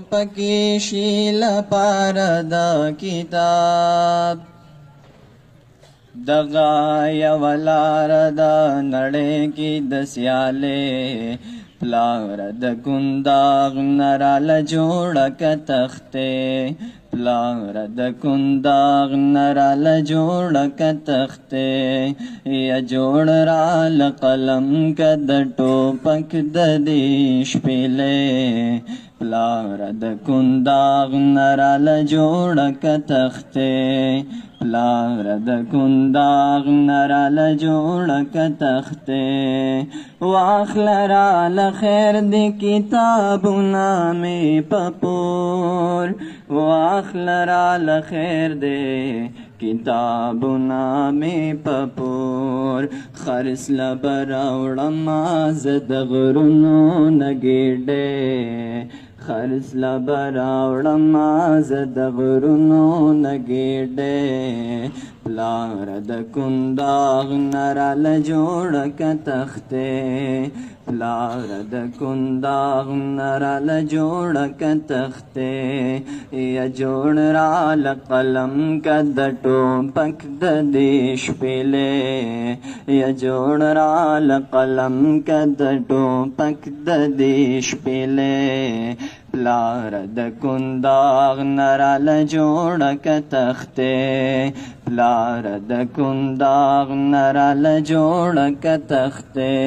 پکی شیل پاردا کتاب دغا یولار دا نړۍ کې د سیالې پلار د کنداغ نرال جوړه ک تختې پلار د کنداغ نرال جوړه ک تختې یا جوړ رال قلم ک د ټوپک د دې شپېلې پلار د کنداغ نرال جوړه ک تختې پلار د کنداغ نرال جوړه ک تختې واخل رال خیر دی کتابونه مې پپور واخل رال خیر دی کتابونه مې پپور خرس لبراوړم زه د غرونو نه ګېډې خرس لبراوړم زه د غرونو نه ګېډې پلار د کنداغ نرال جوړه ک تختې پلار د کنداغ نرال جوړه ک تختې یا جوړ رال قلم ک د ټوپک د دې شپېلې یا جوړ رال قلم ک د ټوپک د دې شپېلې پلار د کنداغ نرال جوړه ک تختې پلار د کنداغ نرال جوړه ک تختې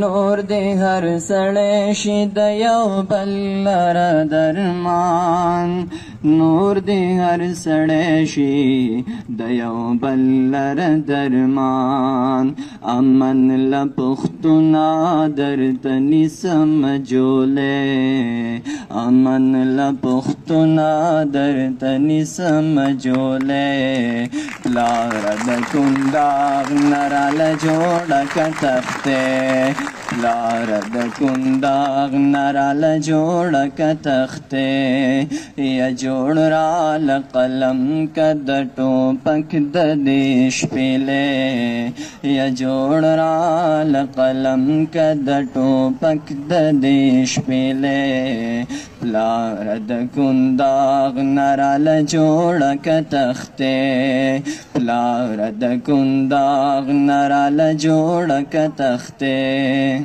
نور دې هر سړی شي د یو بل لره درمان نور دې هر سړی شي د یو بل لره درمان امن له پښتونه درته نیسم جولې امن له پښتونه درته نیسم جولې پلار د کنداغ نرال جوړه ک تختې پلار د کنداغ نرال جوړه ک تختې یا جوړ رال قلم ک د ټوپک د دې شپېلې یا جوړ رال قلم ک د ټوپک د دې شپېلې پلار د کنداغ نرال جوړه ک تختې پلار د کنداغ نرال جوړه ک تختې